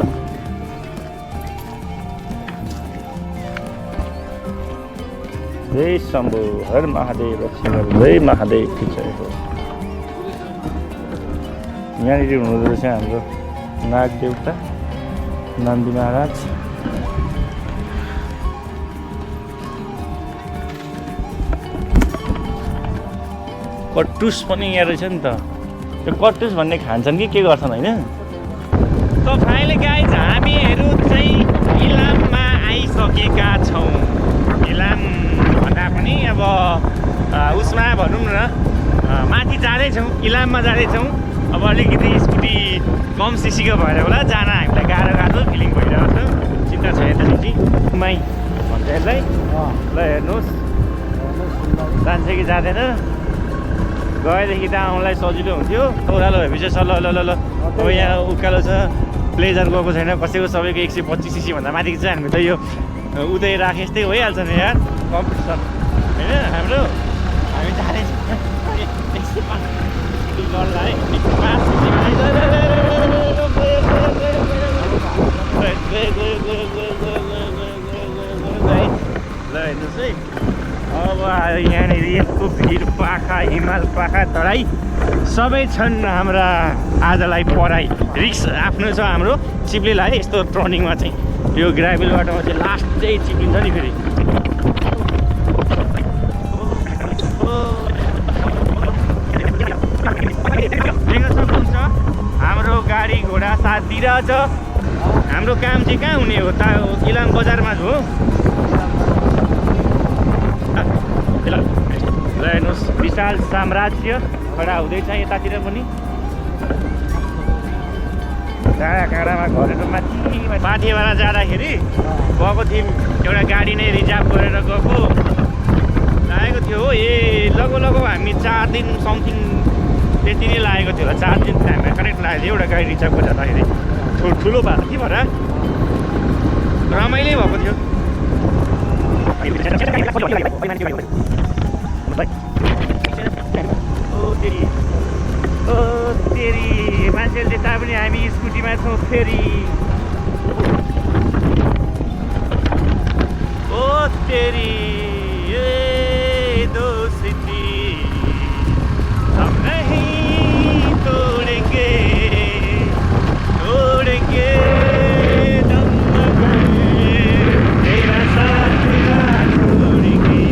जय शम्भु हर महादेव जय महादेव खिचेको यहाँनिर हुनुहुँदो रहेछ हाम्रो नाग देवता नन्दी महाराज कट्टुस पनि यहाँ रहेछ नि त। त्यो कट्टुस भन्ने खान्छन् कि के गर्छन् होइन। त फाइनली गाइज हामीहरू चाहिँ इलाममा आइसकेका छौँ। इलाम भन्दा पनि अब उसमा भनौँ न माथि जाँदैछौँ, इलाममा जाँदैछौँ। अब अलिकति स्कुटी कम सिसीको भएर होला जान हामीलाई गाह्रो फिलिङ भइरहेको छ। चिन्ता छ यतादेखि माइ भन्छ यसलाई। ल हेर्नुहोस् जान्छ कि जाँदैन। गएदेखि त आउनलाई सजिलो हुन्थ्यो। ओह्रालो भएपछि छ। ल ल ल ल अब यहाँ उकालो छ, प्लेजर गएको छैन कसैको। सबैको 125 सीसी भन्दा माथिको चाहिँ हामी त यो उतै राखे जस्तै भइहाल्छ नि यार कम्पिटिसन होइन हाम्रो। हामी जाँदैछौँ ल हेर्नुहोस् है। अब यहाँनिर यस्तो भिड पाखा हिमाल पाखा तराई सबै छन् हाम्रा आजलाई पढाइ। रिक्स आफ्नो छ हाम्रो चिप्लीलाई यस्तो टर्निङमा चाहिँ। यो ग्राभेल बाटोमा चाहिँ लास्ट चाहिँ चिप्लिन्छ नि फेरि। देख्न सक्नुहुन्छ हाम्रो गाडी घोडा साथ दिइरहेछ। हाम्रो काम चाहिँ कहाँ हुने हो त? इलाम बजारमा हो। ल हेर्नुहोस् विशाल साम्राज्य खडा हुँदैछ यतातिर पनि। काँडामा घरहरू माथिबाट जाँदाखेरि गएको थियौँ। एउटा गाडी नै रिजर्भ गरेर गएको लागेको थियो हो। लगभग हामी 4 दिन समथिङ त्यति नै लागेको थियो होला। 4 दिन हामीलाई करेक्ट लागेको थियो एउटा गाडी रिजर्भ गरेर जाँदाखेरि। ठुलो भएको थियो भएर रमाइलो भएको थियो। तेरी मान्छेले देख्दा पनि हामी स्कुटीमा छौँ फेरि। ओ तेरी दोस्ती हम नहीं तोड़ेंगे दम मगर तेरा साथ ना छोड़ेंगे।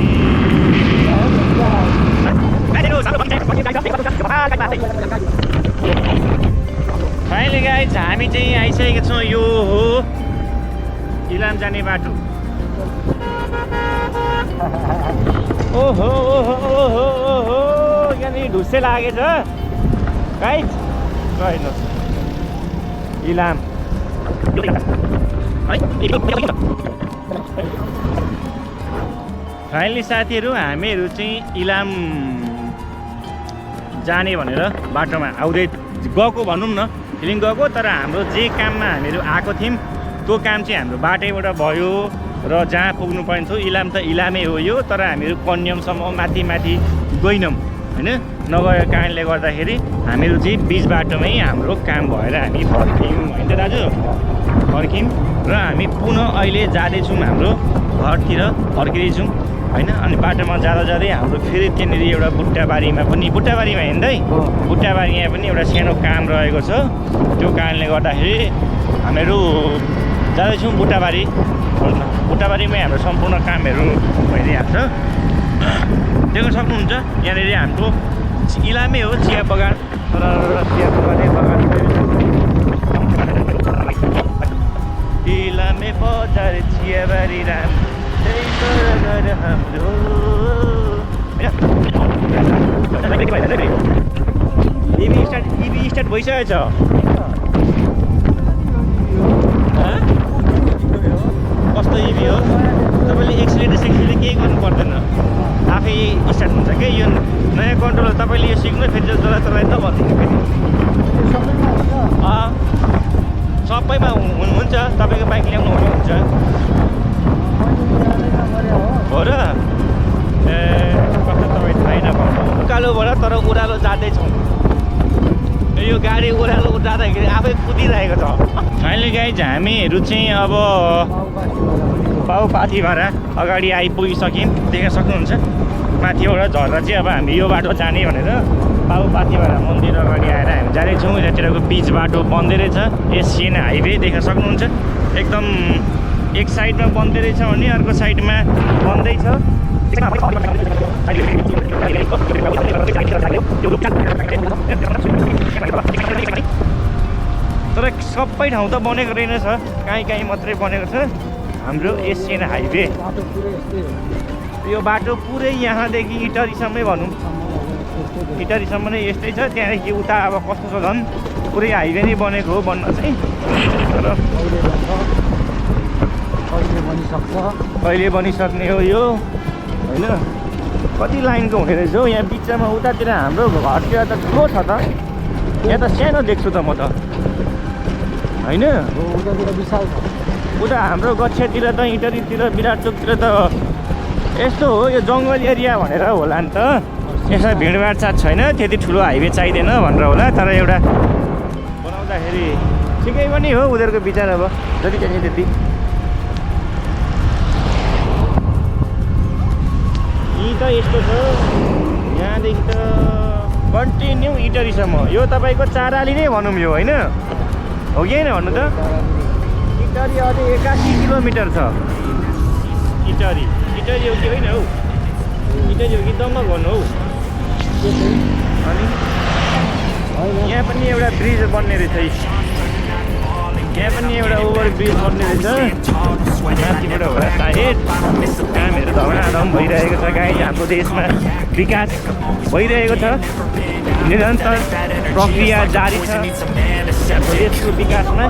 फाइनली गाइज हामी चाहिँ आइसकेका छौँ। यो हो इलाम जाने बाटो। ओहो ओहो ओहो ओहो यहाँनिर ढुस्से लागेछ गाइज। हेर्नुहोस् इलाम फाइनली साथीहरू हामीहरू चाहिँ इलाम जाने भनेर बाटोमा आउँदै गएको भनौँ न। फिलिङ गएको तर हाम्रो जे काममा हामीहरू आएको थियौँ त्यो काम चाहिँ हाम्रो बाटैबाट भयो र जहाँ पुग्नु पर्ने थियो इलाम त इलामै हो यो। तर हामीहरू कन्यामसम्म माथि गएनौँ होइन। नगएको कारणले गर्दाखेरि हामीहरू चाहिँ बिच बाटोमै हाम्रो काम भएर हामी फर्क्यौँ होइन त दाजु। फर्क्यौँ र हामी पुनः अहिले जाँदैछौँ हाम्रो घरतिर फर्किँदैछौँ होइन। अनि बाटोमा जाँदै हाम्रो फेरि त्यहाँनिर एउटा बुट्टाबारीमा हिँड्दै बुट्टाबारीमा पनि एउटा सानो काम रहेको छ। त्यो कारणले गर्दाखेरि हामीहरू जाँदैछौँ बुट्टाबारी। बुट्टाबारीमै हाम्रो सम्पूर्ण कामहरू भइदिइहाल्छ। देख्न सक्नुहुन्छ यहाँनिर हाम्रो इलामै हो चिया बगान। तर चिया बगानै बगान इलामे बजार चियाबारी हाम्रो टिभी स्टार्ट भइसकेको छ। कस्तो इभी हो? तपाईँले एक्सिलेटर केही गर्नु पर्दैन, आफै स्टार्ट हुन्छ क्या। यो नयाँ कन्ट्रोलर तपाईँले यो सिक्नु फेरि जसलाई त भनिदिनु फेरि सबैमा हुन्छ। तपाईँको बाइक ल्याउनु भने हुन्छ हो र। ए कस्तो तपाईँ थाहै नपाउनु उकालोबाट तर ओह्रालो जाँदैछौँ। यो गाडी ओह्रालो जाँदाखेरि आफै कुदिरहेको छ। फाइनली गाइज हामीहरू चाहिँ अब पाउपाथीबाट अगाडि आइपुगिसक्यौँ। देख्न सक्नुहुन्छ माथिबाट झर्दा चाहिँ अब हामी यो बाटो जाने भनेर पाउपाथीबाट मन्दिर अगाडि आएर हामी जाँदैछौँ। यतातिरको बिच बाटो बन्दै रहेछ। एसियन हाइवे देख्न सक्नुहुन्छ एकदम एक साइडमा बन्दै रहेछ भने अर्को साइडमा बन्दैछ। तर सबै ठाउँ त बनेको रहेनछ, काहीँ काहीँ मात्रै बनेको छ हाम्रो एसियन हाइवे। बाटो पुरै यस्तै हो। यो बाटो पुरै यहाँदेखि इटरीसम्मै भनौँ, इटरीसम्म नै यस्तै छ। त्यहाँदेखि उता अब कस्तो छ झन् पुरै हाइवे नै बनेको हो बन्न चाहिँ। तर कहिले बन्छ, कहिले बनिसक्छ। कहिले बनिसक्ने हो यो होइन। कति लाइनको हुने रहेछ हौ यहाँ बिचमा। उतातिर हाम्रो घरतिर त ठुलो छ त, यहाँ त सानो देख्छु त म त होइन। उतातिर विशाल छ। उता हाम्रो गच्छेतिर त इटरीतिर विराटचोकतिर त यस्तो हो, यो जङ्गल एरिया भनेर होला नि त। यसमा भिडभाड साथ छैन, त्यति ठुलो हाइवे चाहिँदैन भनेर होला। तर एउटा बनाउँदाखेरि ठिकै पनि हो उनीहरूको विचार, अब जति चाहिन्छ त्यति। यी त यस्तो छ, यहाँदेखि त कन्टिन्यू इटरीसम्म। यो तपाईँको चाराली नै भनौँ यो होइन, हो कि होइन भन्नु त। इटरी अझै 81 किलोमिटर छ। इटरी इटरी हो कि होइन हौ, इटरी हो कि दम्बक भन्नु हौ। अनि यहाँ पनि एउटा ब्रिज बन्ने रहेछ, यहाँ पनि एउटा ओभर ब्रिज बन्ने रहेछ माथिबाट होला सायद। कामहरू धमाधम भइरहेको छ गाइस, हाम्रो देशमा विकास भइरहेको छ, निरन्तर प्रक्रिया जारी छ हाम्रो देशको विकासमा।